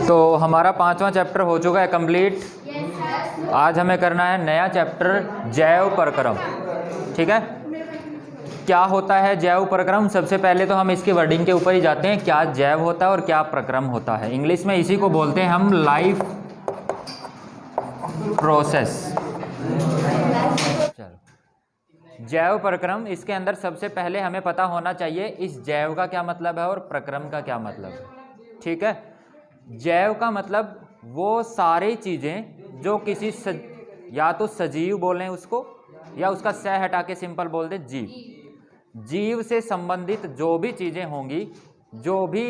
तो हमारा 5वां चैप्टर हो चुका है कंप्लीट। आज हमें करना है नया चैप्टर जैव प्रक्रम। ठीक है, क्या होता है जैव प्रक्रम? सबसे पहले तो हम इसके वर्डिंग के ऊपर ही जाते हैं, क्या जैव होता है और क्या प्रक्रम होता है। इंग्लिश में इसी को बोलते हैं हम लाइफ प्रोसेस। चलो, जैव प्रक्रम, इसके अंदर सबसे पहले हमें पता होना चाहिए इस जैव का क्या मतलब है और प्रक्रम का क्या मतलब है। ठीक है, जैव का मतलब वो सारी चीज़ें जो किसी या तो सजीव बोलें उसको, या उसका स हटा के सिंपल बोल दें जीव। जीव से संबंधित जो भी चीज़ें होंगी, जो भी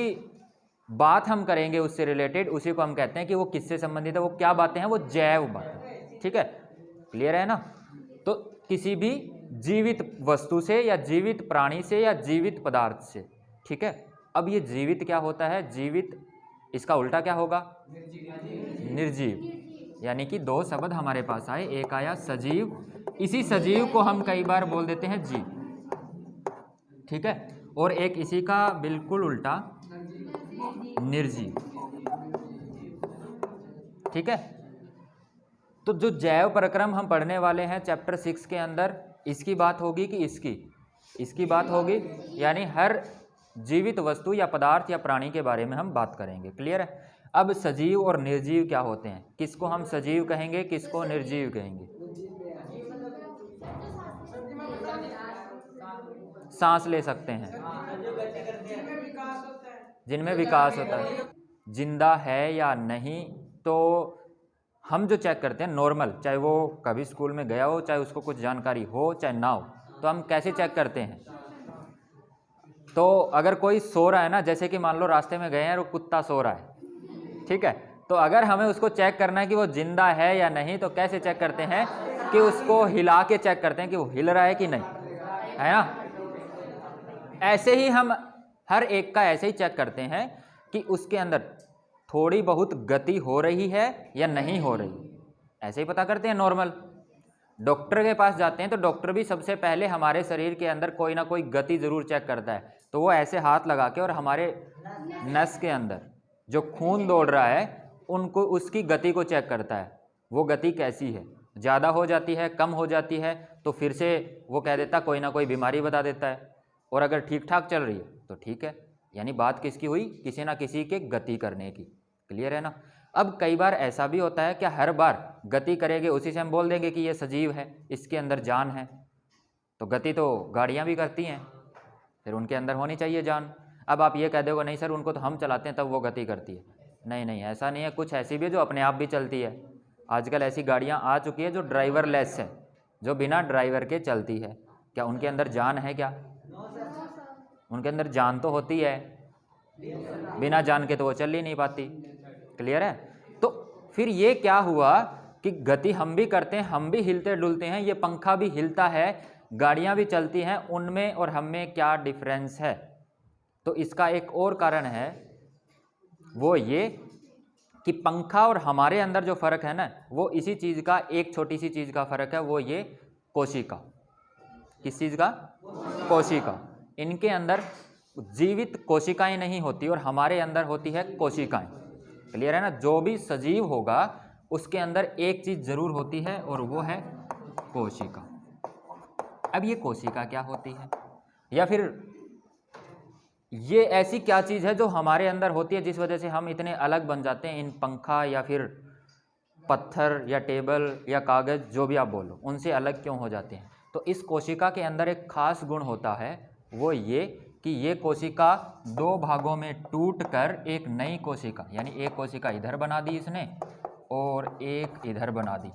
बात हम करेंगे उससे रिलेटेड, उसी को हम कहते हैं कि वो किससे संबंधित है, वो क्या बातें हैं, वो जैव बातें। ठीक है, क्लियर है ना? तो किसी भी जीवित वस्तु से या जीवित प्राणी से या जीवित पदार्थ से। ठीक है, अब ये जीवित क्या होता है? जीवित, इसका उल्टा क्या होगा? निर्जीव। यानी कि दो शब्द हमारे पास आए, एक आया सजीव, इसी सजीव को हम कई बार बोल देते हैं जीव। ठीक है, और एक इसी का बिल्कुल उल्टा निर्जीव। ठीक है, तो जो जैव प्रक्रम हम पढ़ने वाले हैं चैप्टर 6 के अंदर, इसकी बात होगी कि इसकी बात होगी, यानी हर जीवित वस्तु या पदार्थ या प्राणी के बारे में हम बात करेंगे। क्लियर है? अब सजीव और निर्जीव क्या होते हैं, किसको हम सजीव कहेंगे, किसको निर्जीव कहेंगे? सांस ले सकते हैं, जिनमें विकास होता है, जिंदा है या नहीं, तो हम जो चेक करते हैं नॉर्मल, चाहे वो कभी स्कूल में गया हो, चाहे उसको कुछ जानकारी हो, चाहे ना हो, तो हम कैसे चेक करते हैं? तो अगर कोई सो रहा है ना, जैसे कि मान लो रास्ते में गए हैं और वो कुत्ता सो रहा है, ठीक है, तो अगर हमें उसको चेक करना है कि वो जिंदा है या नहीं, तो कैसे चेक करते हैं? कि उसको हिला के चेक करते हैं कि वो हिल रहा है कि नहीं, है ना? ऐसे ही हम हर एक का ऐसे ही चेक करते हैं कि उसके अंदर थोड़ी बहुत गति हो रही है या नहीं हो रही, ऐसे ही पता करते हैं नॉर्मल। डॉक्टर के पास जाते हैं तो डॉक्टर भी सबसे पहले हमारे शरीर के अंदर कोई ना कोई गति ज़रूर चेक करता है, तो वो ऐसे हाथ लगा के और हमारे नस के अंदर जो खून दौड़ रहा है उनको, उसकी गति को चेक करता है, वो गति कैसी है, ज़्यादा हो जाती है, कम हो जाती है, तो फिर से वो कह देता कोई ना कोई बीमारी बता देता है, और अगर ठीक ठाक चल रही है तो ठीक है, यानी बात किसकी हुई? किसी ना किसी के गति करने की। क्लियर है ना? अब कई बार ऐसा भी होता है कि हर बार गति करेंगे उसी से हम बोल देंगे कि ये सजीव है, इसके अंदर जान है। तो गति तो गाड़ियाँ भी करती हैं, फिर उनके अंदर होनी चाहिए जान। अब आप ये कह दोगे नहीं सर उनको तो हम चलाते हैं तब वो गति करती है। नहीं नहीं, ऐसा नहीं है, कुछ ऐसी भी है जो अपने आप भी चलती है। आजकल ऐसी गाड़ियाँ आ चुकी है जो ड्राइवरलेस है, जो बिना ड्राइवर के चलती है। क्या उनके अंदर जान है? क्या उनके अंदर जान तो होती है, बिना जान के तो वो चल ही नहीं पाती। क्लियर है? तो फिर ये क्या हुआ कि गति हम भी करते हैं, हम भी हिलते डुलते हैं, ये पंखा भी हिलता है, गाड़ियाँ भी चलती हैं, उनमें और हम में क्या डिफरेंस है? तो इसका एक और कारण है, वो ये कि पंखा और हमारे अंदर जो फ़र्क है ना, वो इसी चीज़ का, एक छोटी सी चीज़ का फ़र्क है, वो ये कोशिका। किस चीज़ का? कोशिका। इनके अंदर जीवित कोशिकाएं नहीं होती और हमारे अंदर होती है कोशिकाएं। क्लियर है ना? जो भी सजीव होगा उसके अंदर एक चीज़ ज़रूर होती है और वो है कोशिका। अब ये कोशिका क्या होती है, या फिर ये ऐसी क्या चीज़ है जो हमारे अंदर होती है जिस वजह से हम इतने अलग बन जाते हैं इन पंखा या फिर पत्थर या टेबल या कागज़, जो भी आप बोलो, उनसे अलग क्यों हो जाते हैं? तो इस कोशिका के अंदर एक खास गुण होता है, वो ये कि ये कोशिका दो भागों में टूटकर एक नई कोशिका, यानी एक कोशिका इधर बना दी इसने और एक इधर बना दी।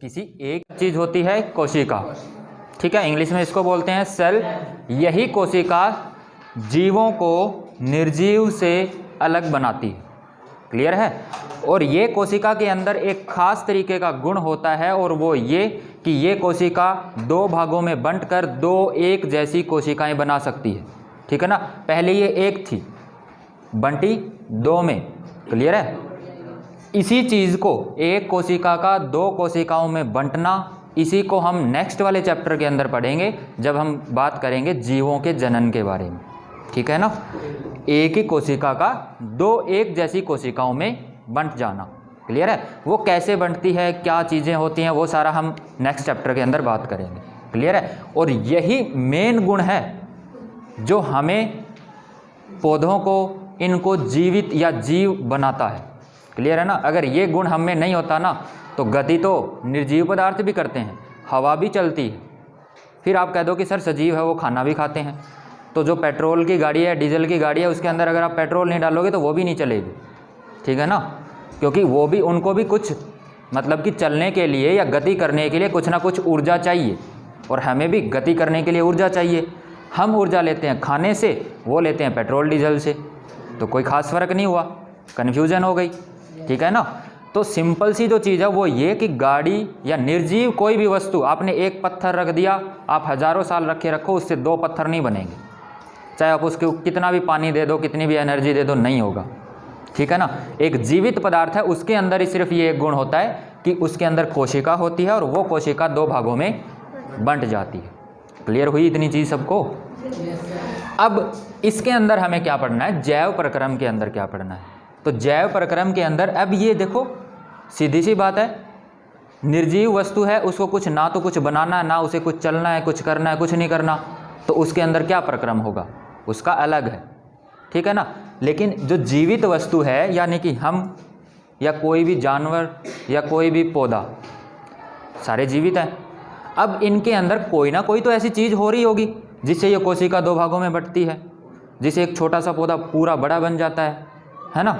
किसी एक चीज़ होती है कोशिका, ठीक है, इंग्लिश में इसको बोलते हैं सेल। यही कोशिका जीवों को निर्जीव से अलग बनाती है। क्लियर है? और ये कोशिका के अंदर एक खास तरीके का गुण होता है, और वो ये कि ये कोशिका दो भागों में बंटकर दो एक जैसी कोशिकाएं बना सकती है। ठीक है ना? पहले ये एक थी, बंटी दो में। क्लियर है? इसी चीज़ को, एक कोशिका का दो कोशिकाओं में बंटना, इसी को हम नेक्स्ट वाले चैप्टर के अंदर पढ़ेंगे जब हम बात करेंगे जीवों के जनन के बारे में। ठीक है ना। एक ही कोशिका का दो एक जैसी कोशिकाओं में बंट जाना। क्लियर है। वो कैसे बंटती है, क्या चीज़ें होती हैं, वो सारा हम नेक्स्ट चैप्टर के अंदर बात करेंगे। क्लियर है। और यही मेन गुण है जो हमें पौधों को, इनको जीवित या जीव बनाता है। क्लियर है ना। अगर ये गुण हम में नहीं होता ना तो गति तो निर्जीव पदार्थ भी करते हैं, हवा भी चलती है। फिर आप कह दो कि सर सजीव है वो खाना भी खाते हैं, तो जो पेट्रोल की गाड़ी है, डीजल की गाड़ी है, उसके अंदर अगर आप पेट्रोल नहीं डालोगे तो वो भी नहीं चलेगी। ठीक है ना। क्योंकि वो भी, उनको भी कुछ मतलब कि चलने के लिए या गति करने के लिए कुछ ना कुछ ऊर्जा चाहिए, और हमें भी गति करने के लिए ऊर्जा चाहिए। हम ऊर्जा लेते हैं खाने से, वो लेते हैं पेट्रोल डीजल से, तो कोई ख़ास फ़र्क नहीं हुआ, कन्फ्यूज़न हो गई। ठीक है ना। तो सिंपल सी जो चीज़ है वो ये कि गाड़ी या निर्जीव कोई भी वस्तु, आपने एक पत्थर रख दिया, आप हज़ारों साल रखे रखो, उससे दो पत्थर नहीं बनेंगे। चाहे आप उसके कितना भी पानी दे दो, कितनी भी एनर्जी दे दो, नहीं होगा। ठीक है ना। एक जीवित पदार्थ है, उसके अंदर ही सिर्फ ये एक गुण होता है कि उसके अंदर कोशिका होती है और वो कोशिका दो भागों में बंट जाती है। क्लियर हुई इतनी चीज़ सबको। अब इसके अंदर हमें क्या पढ़ना है, जैव प्रक्रम के अंदर क्या पढ़ना है। तो जैव प्रक्रम के अंदर अब ये देखो, सीधी सी बात है, निर्जीव वस्तु है, उसको कुछ ना तो कुछ बनाना है, ना उसे कुछ चलना है, कुछ करना है, कुछ नहीं करना, तो उसके अंदर क्या प्रक्रम होगा, उसका अलग है। ठीक है ना। लेकिन जो जीवित वस्तु है, यानी कि हम या कोई भी जानवर या कोई भी पौधा, सारे जीवित हैं। अब इनके अंदर कोई ना कोई तो ऐसी चीज़ हो रही होगी जिससे ये कोशिका दो भागों में बंटती है, जिससे एक छोटा सा पौधा पूरा बड़ा बन जाता है ना।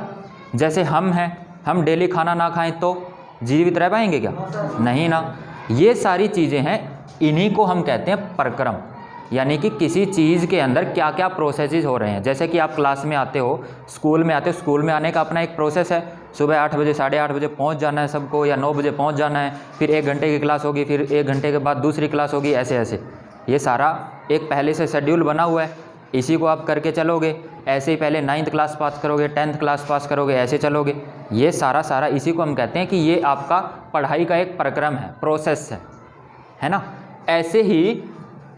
जैसे हम हैं, हम डेली खाना ना खाएं तो जीवित रह पाएंगे क्या, नहीं ना। ये सारी चीज़ें हैं, इन्हीं को हम कहते हैं प्रक्रम। यानी कि किसी चीज़ के अंदर क्या क्या प्रोसेसेस हो रहे हैं। जैसे कि आप क्लास में आते हो, स्कूल में आते हो, स्कूल में आने का अपना एक प्रोसेस है। सुबह 8 बजे 8:30 बजे पहुंच जाना है सबको, या 9 बजे पहुंच जाना है, फिर 1 घंटे की क्लास होगी, फिर 1 घंटे के बाद दूसरी क्लास होगी, ऐसे ऐसे ये सारा एक पहले से शेड्यूल बना हुआ है। इसी को आप करके चलोगे। ऐसे ही पहले 9th क्लास पास करोगे, 10th क्लास पास करोगे, ऐसे चलोगे। ये सारा इसी को हम कहते हैं कि ये आपका पढ़ाई का एक प्रक्रम है, प्रोसेस है ना। ऐसे ही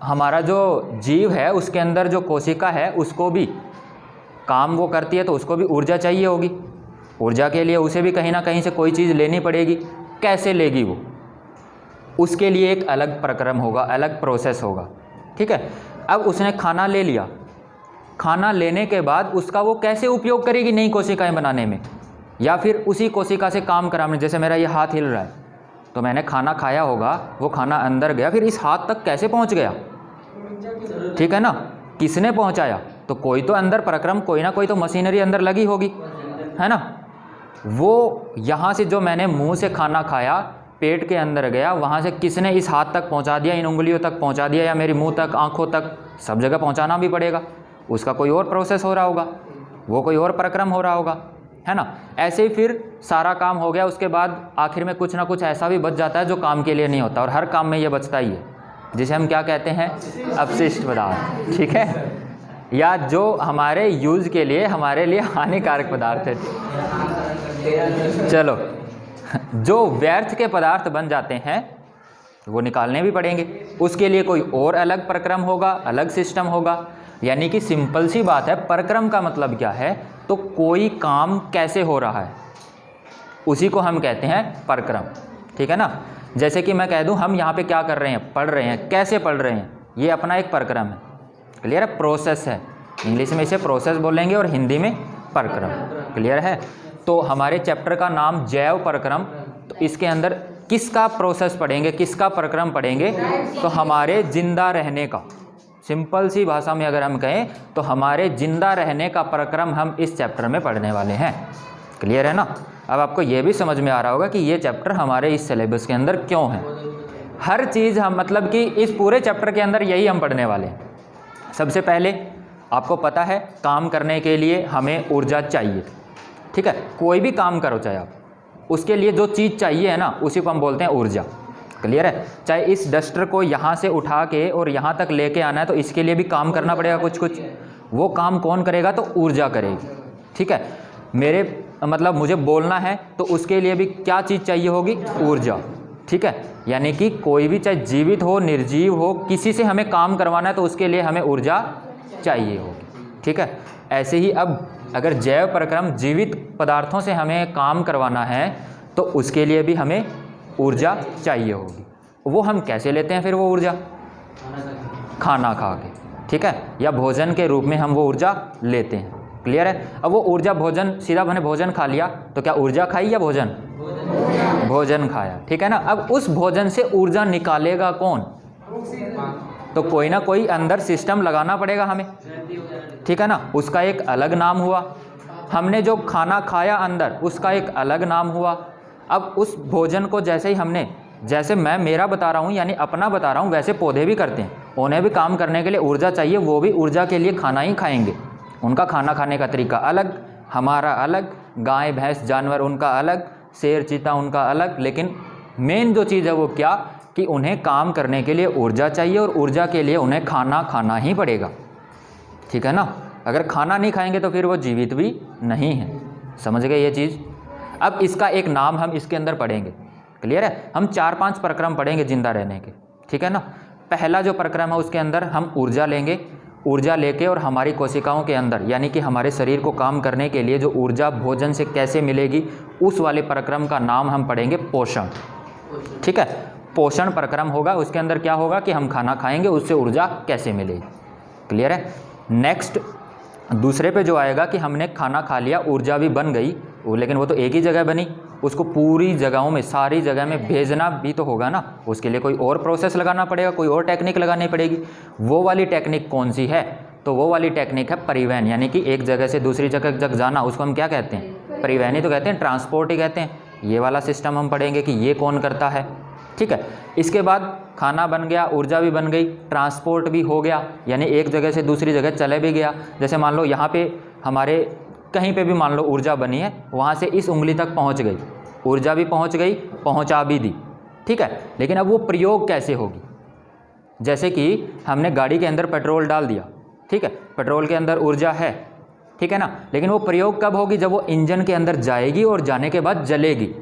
हमारा जो जीव है, उसके अंदर जो कोशिका है, उसको भी काम वो करती है, तो उसको भी ऊर्जा चाहिए होगी। ऊर्जा के लिए उसे भी कहीं ना कहीं से कोई चीज़ लेनी पड़ेगी। कैसे लेगी वो, उसके लिए एक अलग प्रक्रम होगा, अलग प्रोसेस होगा। ठीक है। अब उसने खाना ले लिया, खाना लेने के बाद उसका वो कैसे उपयोग करेगी नई कोशिकाएं बनाने में, या फिर उसी कोशिका से काम कराने। जैसे मेरा ये हाथ हिल रहा है, तो मैंने खाना खाया होगा, वो खाना अंदर गया, फिर इस हाथ तक कैसे पहुंच गया, ठीक है ना, किसने पहुंचाया। तो कोई तो अंदर प्रक्रम, कोई ना कोई तो मशीनरी अंदर लगी होगी, है ना। वो यहाँ से जो मैंने मुंह से खाना खाया, पेट के अंदर गया, वहाँ से किसने इस हाथ तक पहुँचा दिया, इन उंगलियों तक पहुँचा दिया, या मेरे मुंह तक, आँखों तक, सब जगह पहुँचाना भी पड़ेगा। उसका कोई और प्रोसेस हो रहा होगा, वो कोई और प्रक्रम हो रहा होगा, है ना। ऐसे ही फिर सारा काम हो गया, उसके बाद आखिर में कुछ ना कुछ ऐसा भी बच जाता है जो काम के लिए नहीं होता, और हर काम में ये बचता ही है, जिसे हम क्या कहते हैं, अपशिष्ट पदार्थ। ठीक है। या जो हमारे यूज़ के लिए, हमारे लिए हानिकारक पदार्थ है। चलो, जो व्यर्थ के पदार्थ बन जाते हैं वो निकालने भी पड़ेंगे, उसके लिए कोई और अलग प्रक्रम होगा, अलग सिस्टम होगा। यानी कि सिंपल सी बात है, प्रक्रम का मतलब क्या है, तो कोई काम कैसे हो रहा है, उसी को हम कहते हैं प्रक्रम। ठीक है ना। जैसे कि मैं कह दूं, हम यहाँ पे क्या कर रहे हैं, पढ़ रहे हैं, कैसे पढ़ रहे हैं, ये अपना एक प्रक्रम है। क्लियर है। प्रोसेस है, इंग्लिश में इसे प्रोसेस बोलेंगे और हिंदी में प्रक्रम। क्लियर है। तो हमारे चैप्टर का नाम जैव प्रक्रम, तो इसके अंदर किसका प्रोसेस पढ़ेंगे, किसका प्रक्रम पढ़ेंगे, तो हमारे जिंदा रहने का, सिंपल सी भाषा में अगर हम कहें तो हमारे जिंदा रहने का प्रक्रम हम इस चैप्टर में पढ़ने वाले हैं। क्लियर है ना। अब आपको ये भी समझ में आ रहा होगा कि ये चैप्टर हमारे इस सिलेबस के अंदर क्यों है। हर चीज़ हम, मतलब कि इस पूरे चैप्टर के अंदर यही हम पढ़ने वाले हैं। सबसे पहले आपको पता है, काम करने के लिए हमें ऊर्जा चाहिए। ठीक है। कोई भी काम करो चाहे आप, उसके लिए जो चीज़ चाहिए है ना, उसी को हम बोलते हैं ऊर्जा। क्लियर है। चाहे इस डस्टर को यहाँ से उठा के और यहाँ तक लेके आना है, तो इसके लिए भी काम करना पड़ेगा कुछ। वो काम कौन करेगा, तो ऊर्जा करेगी। ठीक है। मेरे मतलब मुझे बोलना है, तो उसके लिए भी क्या चीज़ चाहिए होगी, ऊर्जा। ठीक है। यानी कि कोई भी, चाहे जीवित हो, निर्जीव हो, किसी से हमें काम करवाना है, तो उसके लिए हमें ऊर्जा चाहिए होगी। ठीक है। ऐसे ही अब अगर जैव प्रक्रम जीवित पदार्थों से हमें काम करवाना है तो उसके लिए भी हमें ऊर्जा चाहिए होगी। वो हम कैसे लेते हैं फिर वो ऊर्जा? खाना खा के, ठीक है, या भोजन के रूप में हम वो ऊर्जा लेते हैं। क्लियर है? अब वो ऊर्जा भोजन, सीधा मैंने भोजन खा लिया तो क्या ऊर्जा खाई या भोजन? भोजन खाया, ठीक है ना। अब उस भोजन से ऊर्जा निकालेगा कौन? तो कोई ना कोई अंदर सिस्टम लगाना पड़ेगा हमें, ठीक है ना। उसका एक अलग नाम हुआ। हमने जो खाना खाया अंदर, उसका एक अलग नाम हुआ। अब उस भोजन को जैसे ही हमने, जैसे मैं मेरा बता रहा हूँ यानी अपना बता रहा हूँ, वैसे पौधे भी करते हैं। उन्हें भी काम करने के लिए ऊर्जा चाहिए, वो भी ऊर्जा के लिए खाना ही खाएंगे। उनका खाना खाने का तरीका अलग, हमारा अलग, गाय भैंस जानवर उनका अलग, शेर चीता उनका अलग। लेकिन मेन जो चीज़ है वो क्या, कि उन्हें काम करने के लिए ऊर्जा चाहिए और ऊर्जा के लिए उन्हें खाना खाना ही पड़ेगा, ठीक है ना। अगर खाना नहीं खाएंगे तो फिर वो जीवित भी नहीं है। समझ गए ये चीज़? अब इसका एक नाम हम इसके अंदर पढ़ेंगे। क्लियर है? हम 4-5 प्रक्रम पढ़ेंगे जिंदा रहने के, ठीक है ना। पहला जो प्रक्रम है उसके अंदर हम ऊर्जा लेंगे। ऊर्जा लेके और हमारी कोशिकाओं के अंदर, यानी कि हमारे शरीर को काम करने के लिए जो ऊर्जा भोजन से कैसे मिलेगी, उस वाले प्रक्रम का नाम हम पढ़ेंगे पोषण, ठीक है। पोषण प्रक्रम होगा, उसके अंदर क्या होगा कि हम खाना खाएंगे, उससे ऊर्जा कैसे मिलेगी। क्लियर है? नेक्स्ट दूसरे पे जो आएगा कि हमने खाना खा लिया, ऊर्जा भी बन गई, लेकिन वो तो एक ही जगह बनी, उसको पूरी जगहों में, सारी जगह में भेजना भी तो होगा ना। उसके लिए कोई और प्रोसेस लगाना पड़ेगा, कोई और टेक्निक लगानी पड़ेगी। वो वाली टेक्निक कौन सी है? तो वो वाली टेक्निक है परिवहन, यानी कि एक जगह से दूसरी जगह तक जाना, उसको हम क्या कहते हैं? परिवहन ही तो कहते हैं, ट्रांसपोर्ट ही कहते हैं। ये वाला सिस्टम हम पढ़ेंगे कि ये कौन करता है, ठीक है। इसके बाद खाना बन गया, ऊर्जा भी बन गई, ट्रांसपोर्ट भी हो गया, यानी एक जगह से दूसरी जगह चले भी गया। जैसे मान लो यहाँ पे हमारे कहीं पे भी मान लो ऊर्जा बनी है, वहाँ से इस उंगली तक पहुँच गई, ऊर्जा भी पहुँच गई, पहुँचा भी दी, ठीक है। लेकिन अब वो प्रयोग कैसे होगी? जैसे कि हमने गाड़ी के अंदर पेट्रोल डाल दिया, ठीक है, पेट्रोल के अंदर ऊर्जा है, ठीक है ना। लेकिन वो प्रयोग कब होगी? जब वो इंजन के अंदर जाएगी और जाने के बाद जलेगी,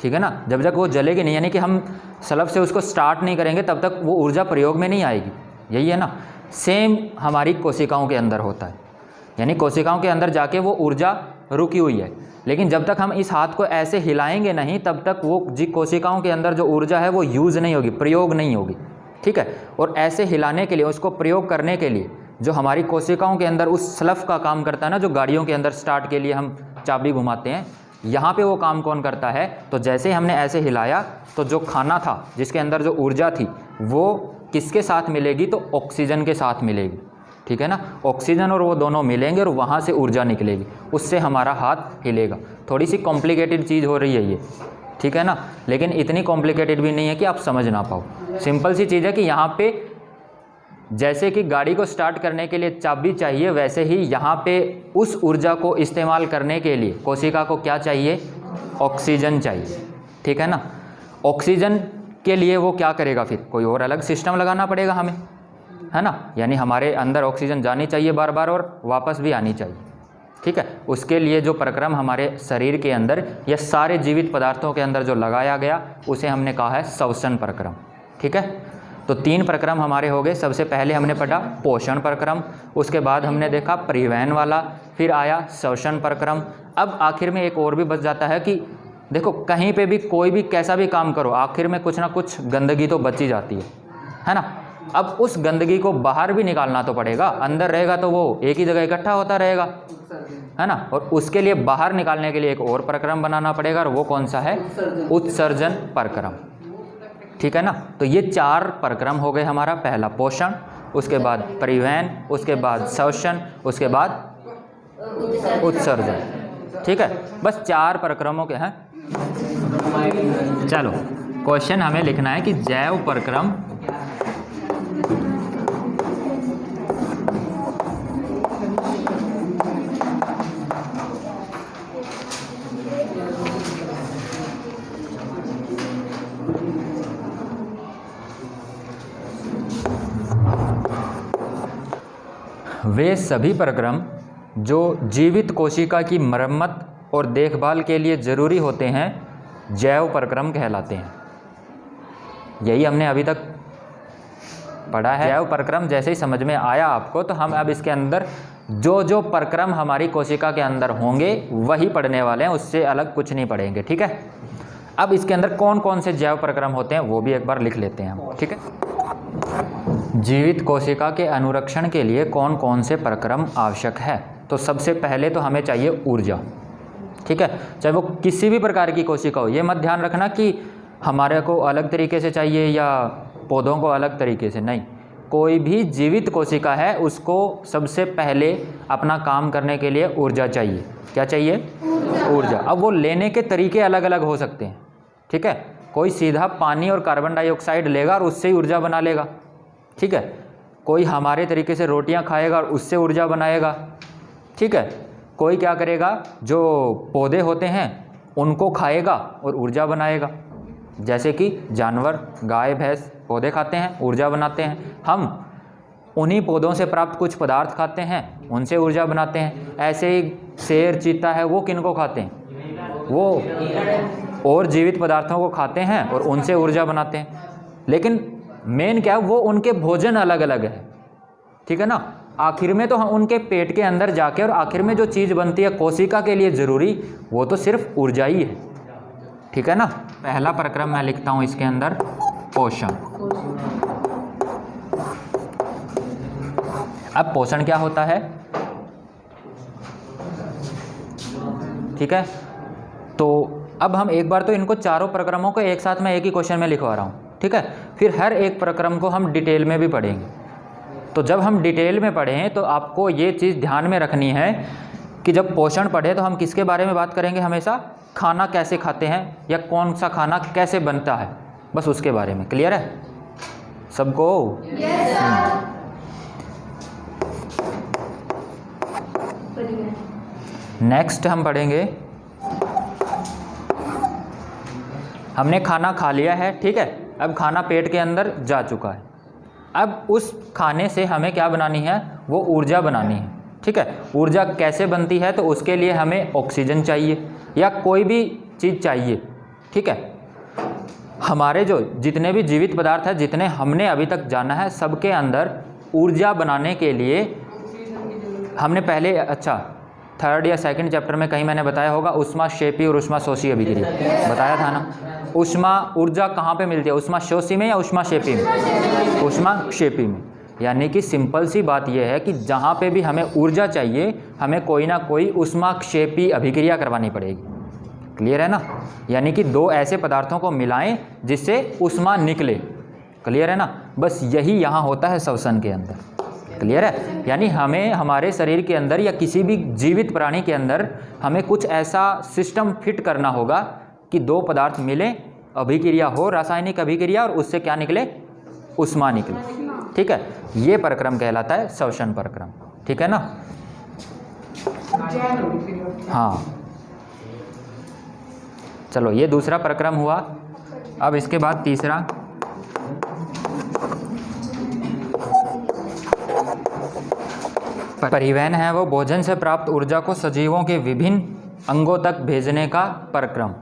ठीक है ना। जब तक वो जलेगी नहीं, यानी कि हम सलफ से उसको स्टार्ट नहीं करेंगे, तब तक वो ऊर्जा प्रयोग में नहीं आएगी। यही है ना। सेम हमारी कोशिकाओं के अंदर होता है, यानी कोशिकाओं के अंदर जाके वो ऊर्जा रुकी हुई है, लेकिन जब तक हम इस हाथ को ऐसे हिलाएंगे नहीं, तब तक वो कोशिकाओं के अंदर जो ऊर्जा है वो यूज़ नहीं होगी, प्रयोग नहीं होगी, ठीक है। और ऐसे हिलाने के लिए, उसको प्रयोग करने के लिए जो हमारी कोशिकाओं के अंदर उस स्लफ का काम करता है ना, जो गाड़ियों के अंदर स्टार्ट के लिए हम चाबी घुमाते हैं, यहाँ पे वो काम कौन करता है? तो जैसे ही हमने ऐसे हिलाया तो जो खाना था, जिसके अंदर जो ऊर्जा थी, वो किसके साथ मिलेगी? तो ऑक्सीजन के साथ मिलेगी, ठीक है ना। ऑक्सीजन और वो दोनों मिलेंगे और वहाँ से ऊर्जा निकलेगी, उससे हमारा हाथ हिलेगा। थोड़ी सी कॉम्प्लिकेटेड चीज़ हो रही है ये, ठीक है ना, लेकिन इतनी कॉम्प्लिकेटेड भी नहीं है कि आप समझ ना पाओ। सिंपल सी चीज़ है कि यहाँ पे जैसे कि गाड़ी को स्टार्ट करने के लिए चाबी चाहिए, वैसे ही यहाँ पे उस ऊर्जा को इस्तेमाल करने के लिए कोशिका को क्या चाहिए? ऑक्सीजन चाहिए, ठीक है ना। ऑक्सीजन के लिए वो क्या करेगा? फिर कोई और अलग सिस्टम लगाना पड़ेगा हमें, है ना। यानी हमारे अंदर ऑक्सीजन जानी चाहिए बार बार और वापस भी आनी चाहिए, ठीक है। उसके लिए जो प्रक्रम हमारे शरीर के अंदर या सारे जीवित पदार्थों के अंदर जो लगाया गया, उसे हमने कहा है श्वसन प्रक्रम, ठीक है। तो 3 प्रक्रम हमारे हो गए। सबसे पहले हमने पढ़ा पोषण प्रक्रम, उसके बाद हमने देखा परिवहन वाला, फिर आया श्वसन प्रक्रम। अब आखिर में एक और भी बच जाता है कि देखो, कहीं पे भी कोई भी कैसा भी काम करो, आखिर में कुछ ना कुछ गंदगी तो बच ही जाती है ना। अब उस गंदगी को बाहर भी निकालना तो पड़ेगा, अंदर रहेगा तो वो एक ही जगह इकट्ठा होता रहेगा, है ना। और उसके लिए बाहर निकालने के लिए एक और प्रक्रम बनाना पड़ेगा, और वो कौन सा है? उत्सर्जन प्रक्रम, ठीक है ना। तो ये 4 प्रक्रम हो गए हमारा। पहला पोषण, उसके बाद परिवहन, उसके बाद श्वसन, उसके बाद उत्सर्जन, ठीक है। बस 4 प्रक्रमों के हैं। चलो क्वेश्चन हमें लिखना है कि जैव प्रक्रम वे सभी प्रक्रम जो जीवित कोशिका की मरम्मत और देखभाल के लिए ज़रूरी होते हैं, जैव प्रक्रम कहलाते हैं। यही हमने अभी तक पढ़ा है। जैव प्रक्रम जैसे ही समझ में आया आपको, तो हम अब इसके अंदर जो जो प्रक्रम हमारी कोशिका के अंदर होंगे वही पढ़ने वाले हैं, उससे अलग कुछ नहीं पढ़ेंगे, ठीक है। अब इसके अंदर कौन कौन से जैव प्रक्रम होते हैं वो भी एक बार लिख लेते हैं हम, ठीक है। जीवित कोशिका के अनुरक्षण के लिए कौन कौन से प्रक्रम आवश्यक है? तो सबसे पहले तो हमें चाहिए ऊर्जा, ठीक है। चाहे वो किसी भी प्रकार की कोशिका हो, ये मत ध्यान रखना कि हमारे को अलग तरीके से चाहिए या पौधों को अलग तरीके से, नहीं। कोई भी जीवित कोशिका है उसको सबसे पहले अपना काम करने के लिए ऊर्जा चाहिए। क्या चाहिए? ऊर्जा। अब वो लेने के तरीके अलग अलग हो सकते हैं, ठीक है। कोई सीधा पानी और कार्बन डाइऑक्साइड लेगा और उससे ही ऊर्जा बना लेगा, ठीक है। कोई हमारे तरीके से रोटियां खाएगा और उससे ऊर्जा बनाएगा, ठीक है। कोई क्या करेगा, जो पौधे होते हैं उनको खाएगा और ऊर्जा बनाएगा, जैसे कि जानवर, गाय भैंस पौधे खाते हैं, ऊर्जा बनाते हैं। हम उन्हीं पौधों से प्राप्त कुछ पदार्थ खाते हैं, उनसे ऊर्जा बनाते हैं। ऐसे ही शेर, चीता है, वो किनको खाते हैं? वो और जीवित पदार्थों को खाते हैं और उनसे ऊर्जा बनाते हैं। लेकिन मेन क्या है, वो उनके भोजन अलग अलग है, ठीक है ना। आखिर में तो हम उनके पेट के अंदर जाके और आखिर में जो चीज़ बनती है कोशिका के लिए ज़रूरी, वो तो सिर्फ ऊर्जा ही है, ठीक है ना। पहला प्रक्रम मैं लिखता हूँ इसके अंदर, पोषण। अब पोषण क्या होता है, ठीक है। तो अब हम एक बार तो इनको चारों प्रक्रमों को एक साथ में एक ही क्वेश्चन में लिखवा रहा हूँ, ठीक है। फिर हर एक प्रक्रम को हम डिटेल में भी पढ़ेंगे। तो जब हम डिटेल में पढ़ें तो आपको ये चीज़ ध्यान में रखनी है कि जब पोषण पढ़े तो हम किसके बारे में बात करेंगे हमेशा? खाना कैसे खाते हैं या कौन सा खाना कैसे बनता है, बस उसके बारे में। क्लियर है सबको? नेक्स्ट हम पढ़ेंगे, हमने खाना खा लिया है, ठीक है। अब खाना पेट के अंदर जा चुका है। अब उस खाने से हमें क्या बनानी है? वो ऊर्जा बनानी है, ठीक है। ऊर्जा कैसे बनती है? तो उसके लिए हमें ऑक्सीजन चाहिए या कोई भी चीज़ चाहिए, ठीक है। हमारे जो जितने भी जीवित पदार्थ हैं, जितने हमने अभी तक जाना है, सबके अंदर ऊर्जा बनाने के लिए हमने पहले, अच्छा, थर्ड या सेकंड चैप्टर में कहीं मैंने बताया होगा, ऊष्माक्षेपी और ऊष्माशोषी अभिक्रिया बताया था ना। ऊष्मा ऊर्जा कहाँ पे मिलती है? ऊष्माशोषी में या ऊष्माक्षेपी में? ऊष्माक्षेपी में। यानी कि सिंपल सी बात यह है कि जहाँ पे भी हमें ऊर्जा चाहिए, हमें कोई ना कोई ऊष्माक्षेपी अभिक्रिया करवानी पड़ेगी। क्लियर है ना? यानी कि दो ऐसे पदार्थों को मिलाएं जिससे ऊष्मा निकले। क्लियर है ना? बस यही यहाँ होता है श्वसन के अंदर। क्लियर है? यानी हमें हमारे शरीर के अंदर या किसी भी जीवित प्राणी के अंदर हमें कुछ ऐसा सिस्टम फिट करना होगा कि दो पदार्थ मिलें, अभिक्रिया हो, रासायनिक अभिक्रिया, और उससे क्या निकले? ऊष्मा निकले। ठीक है, ये प्रक्रम कहलाता है श्वसन प्रक्रम। ठीक है ना? हाँ, चलो ये दूसरा प्रक्रम हुआ। अब इसके बाद तीसरा, परिवहन है वो भोजन से प्राप्त ऊर्जा को सजीवों के विभिन्न अंगों तक भेजने का प्रक्रम।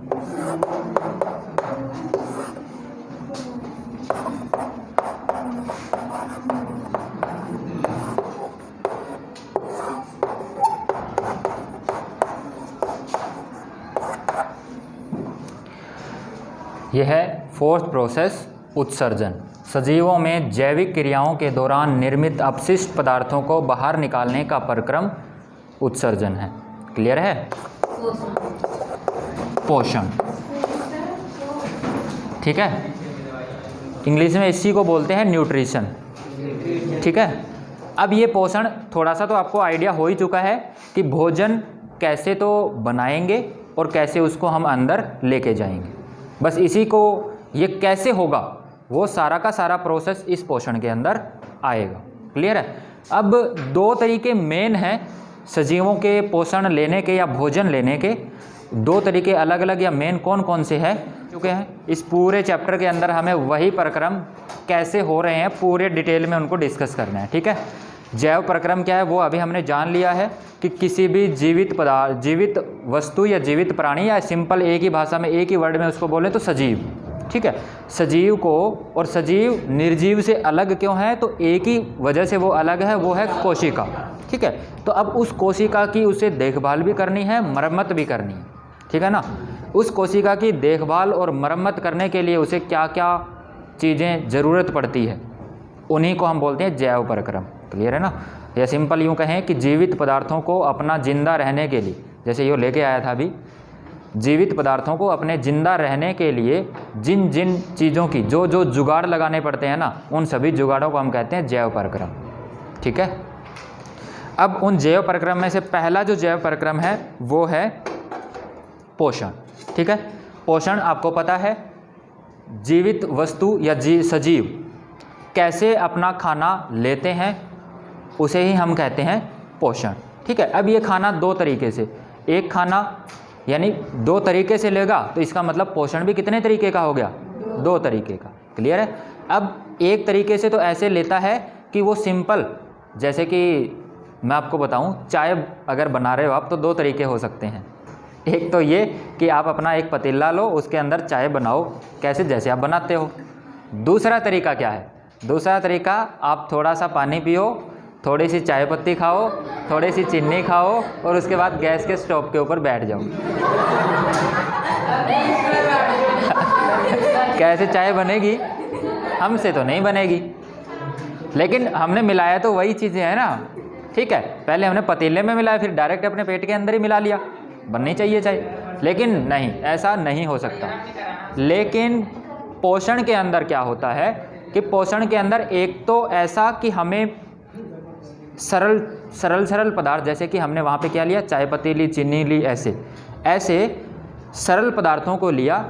यह है फोर्थ प्रोसेस, उत्सर्जन। सजीवों में जैविक क्रियाओं के दौरान निर्मित अपशिष्ट पदार्थों को बाहर निकालने का प्रक्रम उत्सर्जन है। क्लियर है? पोषण। ठीक है, इंग्लिश में इसी को बोलते हैं न्यूट्रिशन। ठीक है, अब ये पोषण थोड़ा सा तो आपको आइडिया हो ही चुका है कि भोजन कैसे तो बनाएंगे और कैसे उसको हम अंदर लेके जाएंगे। बस इसी को, ये कैसे होगा वो सारा का सारा प्रोसेस इस पोषण के अंदर आएगा। क्लियर है? अब दो तरीके मेन हैं सजीवों के पोषण लेने के या भोजन लेने के। दो तरीके अलग अलग या मेन कौन कौन से हैं चुके हैं इस पूरे चैप्टर के अंदर। हमें वही प्रक्रम कैसे हो रहे हैं पूरे डिटेल में उनको डिस्कस करना है। ठीक है, जैव प्रक्रम क्या है वो अभी हमने जान लिया है कि किसी भी जीवित पदार्थ, जीवित वस्तु या जीवित प्राणी, या सिंपल एक ही भाषा में एक ही वर्ड में उसको बोले तो सजीव। ठीक है। सजीव को और सजीव निर्जीव से अलग क्यों है, तो एक ही वजह से वो अलग है, वो है कोशिका, ठीक है। तो अब उस कोशिका की उसे देखभाल भी करनी है, मरम्मत भी करनी है, ठीक है ना। उस कोशिका की देखभाल और मरम्मत करने के लिए उसे क्या क्या चीज़ें ज़रूरत पड़ती है, उन्हीं को हम बोलते हैं जैव परक्रम। क्लियर है ना। या सिंपल यूँ कहें कि जीवित पदार्थों को अपना जिंदा रहने के लिए, जैसे ये लेके आया था अभी, जीवित पदार्थों को अपने जिंदा रहने के लिए जिन जिन चीज़ों की जो जो जुगाड़ लगाने पड़ते हैं ना, उन सभी जुगाड़ों को हम कहते हैं जैव परक्रम, ठीक है। अब उन जैव परक्रम में से पहला जो जैव परक्रम है वो है पोषण, ठीक है। पोषण आपको पता है, जीवित वस्तु या सजीव कैसे अपना खाना लेते हैं उसे ही हम कहते हैं पोषण, ठीक है। अब ये खाना दो तरीके से, एक खाना यानी दो तरीके से लेगा तो इसका मतलब पोषण भी कितने तरीके का हो गया, दो तरीके का। क्लियर है। अब एक तरीके से तो ऐसे लेता है कि वो सिंपल, जैसे कि मैं आपको बताऊं, चाय अगर बना रहे हो आप तो दो तरीके हो सकते हैं। एक तो ये कि आप अपना एक पतीला लो, उसके अंदर चाय बनाओ कैसे, जैसे आप बनाते हो। दूसरा तरीका क्या है, दूसरा तरीका आप थोड़ा सा पानी पियो, थोड़ी सी चाय पत्ती खाओ, थोड़ी सी चीनी खाओ और उसके बाद गैस के स्टोव के ऊपर बैठ जाओ। कैसे चाय बनेगी, हमसे तो नहीं बनेगी, लेकिन हमने मिलाया तो वही चीज़ें हैं ना, ठीक है। पहले हमने पतीले में मिलाया, फिर डायरेक्ट अपने पेट के अंदर ही मिला लिया, बननी चाहिए चाय। लेकिन नहीं, ऐसा नहीं हो सकता। लेकिन पोषण के अंदर क्या होता है कि पोषण के अंदर एक तो ऐसा कि हमें सरल पदार्थ, जैसे कि हमने वहाँ पे क्या लिया, चाय पत्ती ली, चीनी ली, ऐसे सरल पदार्थों को लिया,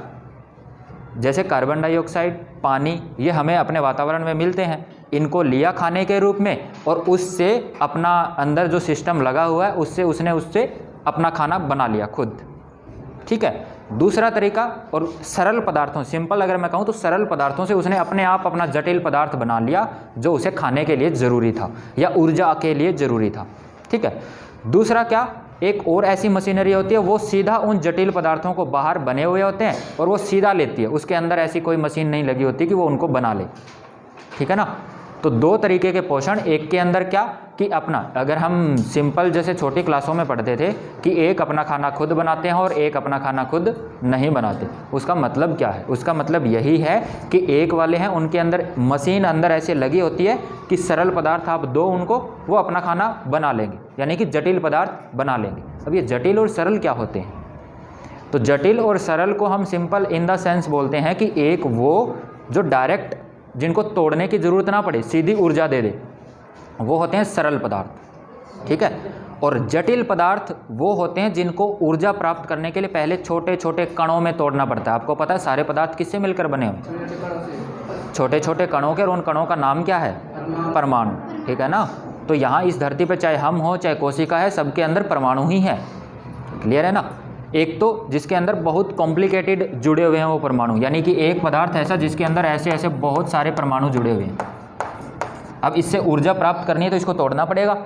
जैसे कार्बन डाइऑक्साइड, पानी, ये हमें अपने वातावरण में मिलते हैं, इनको लिया खाने के रूप में और उससे अपना अंदर जो सिस्टम लगा हुआ है उससे अपना खाना बना लिया खुद, ठीक है। दूसरा तरीका, और सरल पदार्थों, सिंपल अगर मैं कहूँ तो सरल पदार्थों से उसने अपने आप अपना जटिल पदार्थ बना लिया जो उसे खाने के लिए ज़रूरी था या ऊर्जा के लिए ज़रूरी था, ठीक है। दूसरा क्या, एक और ऐसी मशीनरी होती है, वो सीधा उन जटिल पदार्थों को बाहर बने हुए होते हैं और वो सीधा लेती है, उसके अंदर ऐसी कोई मशीन नहीं लगी होती कि वो उनको बना ले, ठीक है ना। तो दो तरीके के पोषण, एक के अंदर क्या कि अपना, अगर हम सिंपल जैसे छोटी क्लासों में पढ़ते थे कि एक अपना खाना खुद बनाते हैं और एक अपना खाना खुद नहीं बनाते, उसका मतलब क्या है, उसका मतलब यही है कि एक वाले हैं उनके अंदर मशीन अंदर ऐसे लगी होती है कि सरल पदार्थ आप दो उनको, वो अपना खाना बना लेंगे, यानी कि जटिल पदार्थ बना लेंगे। अब ये जटिल और सरल क्या होते हैं, तो जटिल और सरल को हम सिंपल इन द सेंस बोलते हैं कि एक वो जो डायरेक्ट, जिनको तोड़ने की ज़रूरत ना पड़े, सीधी ऊर्जा दे दे, वो होते हैं सरल पदार्थ, ठीक है। और जटिल पदार्थ वो होते हैं जिनको ऊर्जा प्राप्त करने के लिए पहले छोटे छोटे कणों में तोड़ना पड़ता है। आपको पता है सारे पदार्थ किससे मिलकर बने हुए, छोटे छोटे कणों के, और उन कणों का नाम क्या है, परमाणु, ठीक है ना। तो यहाँ इस धरती पर चाहे हम हो चाहे कोशिका है, सबके अंदर परमाणु ही है। क्लियर है ना। एक तो जिसके अंदर बहुत कॉम्प्लिकेटेड जुड़े हुए हैं वो परमाणु, यानी कि एक पदार्थ ऐसा जिसके अंदर ऐसे ऐसे बहुत सारे परमाणु जुड़े हुए हैं। अब इससे ऊर्जा प्राप्त करनी है तो इसको तोड़ना पड़ेगा।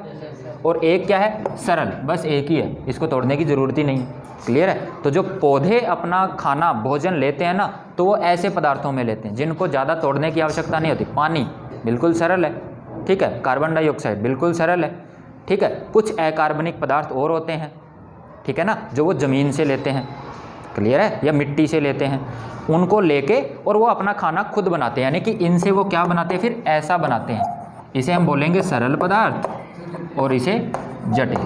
और एक क्या है, सरल, बस एक ही है, इसको तोड़ने की ज़रूरत ही नहीं है। क्लियर है। तो जो पौधे अपना खाना भोजन लेते हैं ना, तो वो ऐसे पदार्थों में लेते हैं जिनको ज़्यादा तोड़ने की आवश्यकता नहीं होती। पानी बिल्कुल सरल है, ठीक है। कार्बन डाइऑक्साइड बिल्कुल सरल है, ठीक है। कुछ अकार्बनिक पदार्थ और होते हैं, ठीक है ना, जो वो ज़मीन से लेते हैं, क्लियर है, या मिट्टी से लेते हैं, उनको लेके और वो अपना खाना खुद बनाते हैं, यानी कि इनसे वो क्या बनाते हैं, फिर ऐसा बनाते हैं। इसे हम बोलेंगे सरल पदार्थ और इसे जटिल।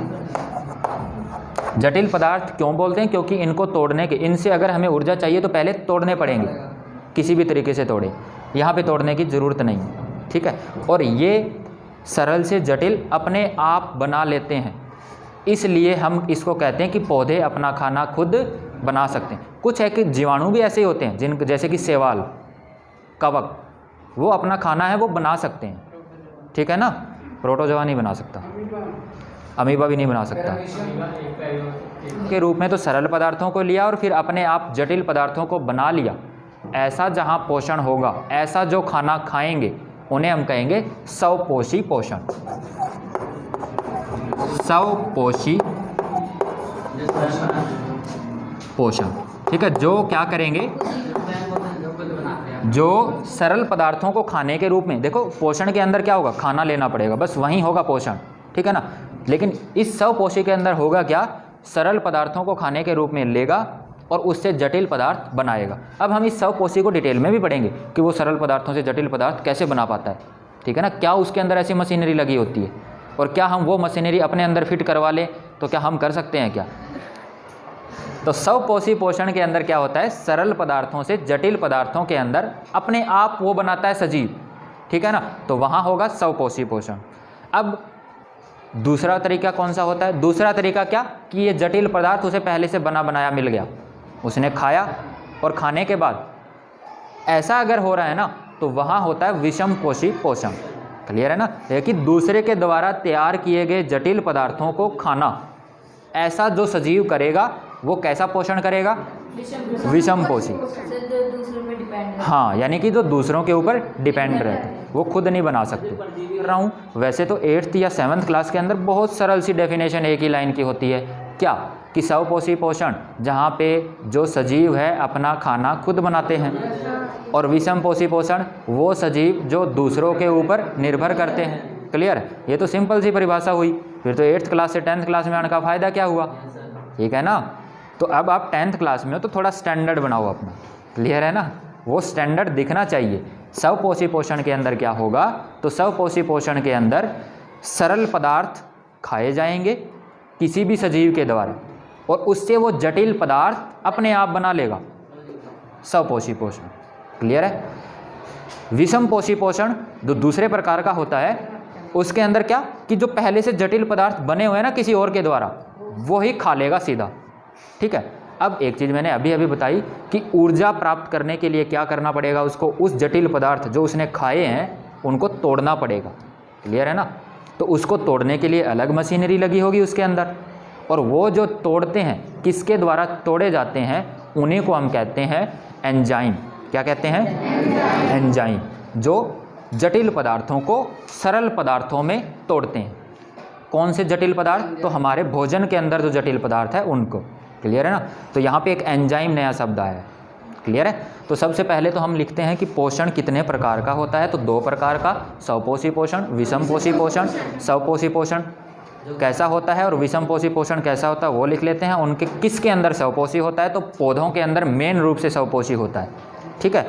जटिल पदार्थ क्यों बोलते हैं, क्योंकि इनको तोड़ने के, इनसे अगर हमें ऊर्जा चाहिए तो पहले तोड़ने पड़ेंगे, किसी भी तरीके से तोड़े, यहाँ पे तोड़ने की ज़रूरत नहीं, ठीक है। और ये सरल से जटिल अपने आप बना लेते हैं, इसलिए हम इसको कहते हैं कि पौधे अपना खाना खुद बना सकते हैं। कुछ है कि जीवाणु भी ऐसे ही होते हैं, जिन जैसे कि शैवाल, कवक, वो अपना खाना है वो बना सकते हैं, ठीक है ना। प्रोटोजोआ नहीं बना सकता, अमीबा भी नहीं बना सकता। के रूप में तो सरल पदार्थों को लिया और फिर अपने आप जटिल पदार्थों को बना लिया। ऐसा जहाँ पोषण होगा, ऐसा जो खाना खाएंगे, उन्हें हम कहेंगे स्वपोषी पोषण। स्वपोषी पोषण, ठीक है। जो क्या करेंगे, जो सरल पदार्थों को खाने के रूप में, देखो पोषण के अंदर क्या होगा, खाना लेना पड़ेगा, बस वहीं होगा पोषण, ठीक है ना। लेकिन इस स्वपोषी के अंदर होगा क्या, सरल पदार्थों को खाने के रूप में लेगा और उससे जटिल पदार्थ बनाएगा। अब हम इस स्वपोषी को डिटेल में भी पढ़ेंगे कि वो सरल पदार्थों से जटिल पदार्थ कैसे बना पाता है, ठीक है ना। क्या उसके अंदर ऐसी मशीनरी लगी होती है और क्या हम वो मशीनरी अपने अंदर फिट करवा लें तो क्या हम कर सकते हैं क्या। तो स्वपोषी पोषण के अंदर क्या होता है, सरल पदार्थों से जटिल पदार्थों के अंदर अपने आप वो बनाता है सजीव, ठीक है ना। तो वहाँ होगा स्वपोषी पोषण। अब दूसरा तरीका कौन सा होता है, दूसरा तरीका क्या कि ये जटिल पदार्थ उसे पहले से बना बनाया मिल गया, उसने खाया और खाने के बाद ऐसा अगर हो रहा है ना तो वहाँ होता है विषमपोषी पोषण। क्लियर है ना, है कि दूसरे के द्वारा तैयार किए गए जटिल पदार्थों को खाना, ऐसा जो सजीव करेगा वो कैसा पोषण करेगा, विषमपोषी। हाँ, यानी कि जो दूसरों के ऊपर डिपेंड रहते हैं, वो खुद नहीं बना सकते। कर रहा हूँ वैसे तो 8th या 7th क्लास के अंदर बहुत सरल सी डेफिनेशन एक ही लाइन की होती है, क्या कि स्वपोषी पोषण जहाँ पे जो सजीव है अपना खाना खुद बनाते हैं, और विषमपोषी पोषण वो सजीव जो दूसरों के ऊपर निर्भर करते हैं। क्लियर, ये तो सिंपल सी परिभाषा हुई। फिर तो 8th क्लास से 10th क्लास में आने का फ़ायदा क्या हुआ, ठीक है ना। तो अब आप 10th क्लास में हो तो थोड़ा स्टैंडर्ड बनाओ अपना, क्लियर है ना, वो स्टैंडर्ड दिखना चाहिए। स्वपोषी पोषण के अंदर क्या होगा, तो स्वपोषी पोषण के अंदर सरल पदार्थ खाए जाएंगे किसी भी सजीव के द्वारा और उससे वो जटिल पदार्थ अपने आप बना लेगा, स्वपोषी पोषण। क्लियर है। विषमपोषी पोषण जो दूसरे प्रकार का होता है उसके अंदर क्या कि जो पहले से जटिल पदार्थ बने हुए हैं ना किसी और के द्वारा, वो ही खा लेगा सीधा, ठीक है। अब एक चीज़ मैंने अभी बताई कि ऊर्जा प्राप्त करने के लिए क्या करना पड़ेगा, उसको उस जटिल पदार्थ जो उसने खाए हैं उनको तोड़ना पड़ेगा। क्लियर है ना, तो उसको तोड़ने के लिए अलग मशीनरी लगी होगी उसके अंदर, और वो जो तोड़ते हैं किसके द्वारा तोड़े जाते हैं उन्हीं को हम कहते हैं एंजाइम। क्या कहते हैं, एंजाइम, जो जटिल पदार्थों को सरल पदार्थों में तोड़ते हैं। कौन से जटिल पदार्थ, तो हमारे भोजन के अंदर जो जटिल पदार्थ है उनको। क्लियर है ना, तो यहाँ पे एक एंजाइम नया शब्द आया है। क्लियर है। तो सबसे पहले तो हम लिखते हैं कि पोषण कितने प्रकार का होता है, तो 2 प्रकार का, स्वपोषी पोषण, विषमपोषी पोषण। स्वपोषी पोषण कैसा होता है और विषमपोषी पोषण कैसा होता है वो लिख लेते हैं। उनके किसके अंदर स्वपोषी होता है, तो पौधों के अंदर मेन रूप से स्वपोषी होता है, ठीक है।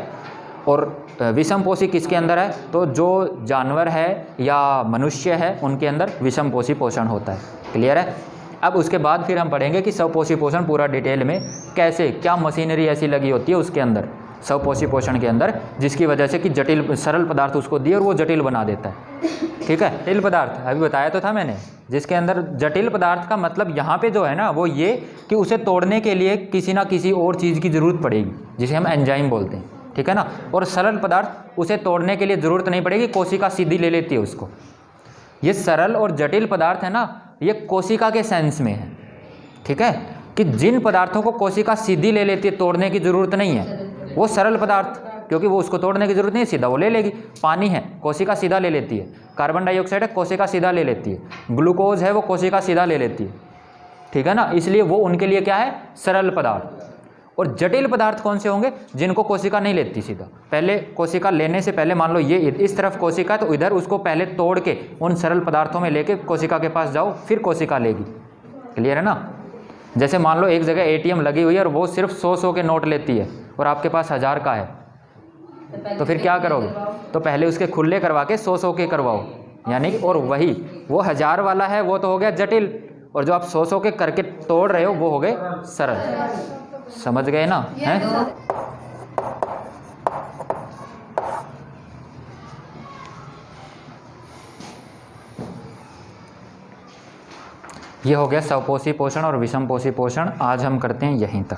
और विषमपोषी किसके अंदर है, तो जो जानवर है या मनुष्य है उनके अंदर विषमपोषी पोषण होता है। क्लियर है। अब उसके बाद फिर हम पढ़ेंगे कि स्वपोषी पोषण पूरा डिटेल में कैसे, क्या मशीनरी ऐसी लगी होती है उसके अंदर स्वपोषी पोषण के अंदर, जिसकी वजह से कि जटिल सरल पदार्थ उसको दिए और वो जटिल बना देता है, ठीक है। जटिल पदार्थ अभी बताया तो था मैंने, जिसके अंदर जटिल पदार्थ का मतलब यहाँ पे जो है ना वो ये कि उसे तोड़ने के लिए किसी ना किसी और चीज़ की ज़रूरत पड़ेगी, जिसे हम एंजाइम बोलते हैं, ठीक है ना। और सरल पदार्थ उसे तोड़ने के लिए ज़रूरत नहीं पड़ेगी, कोशिका सीधी ले लेती है उसको। ये सरल और जटिल पदार्थ है ना, ये कोशिका के सेंस में है, ठीक है, कि जिन पदार्थों को कोशिका सीधी ले लेती है, तोड़ने की ज़रूरत नहीं है, वो सरल पदार्थ, क्योंकि वो उसको तोड़ने की ज़रूरत नहीं है, सीधा वो ले लेगी। पानी है, कोशिका सीधा ले लेती है। कार्बन डाइऑक्साइड है, कोशिका सीधा ले लेती है। ग्लूकोज है, वो कोशिका सीधा ले लेती है, ठीक है ना। इसलिए वो उनके लिए क्या है, सरल पदार्थ। और जटिल पदार्थ कौन से होंगे, जिनको कोशिका नहीं लेती सीधा। पहले कोशिका लेने से पहले मान लो ये इस तरफ कोशिका है तो इधर उसको पहले तोड़ के उन सरल पदार्थों में लेके कोशिका के पास जाओ, फिर कोशिका लेगी। क्लियर है ना। जैसे मान लो एक जगह ATM लगी हुई है और वो सिर्फ 100 के नोट लेती है और आपके पास 1000 का है, तो फिर क्या करोगे, तो पहले उसके खुले करवा के 100 के करवाओ, यानी और वही वो 1000 वाला है वो तो हो गया जटिल, और जो आप 100 के करके तोड़ रहे हो वो हो गए सरल। समझ गए ना, हैं? ये हो गया स्वपोषी पोषण और विषमपोषी पोषण। आज हम करते हैं यहीं तक।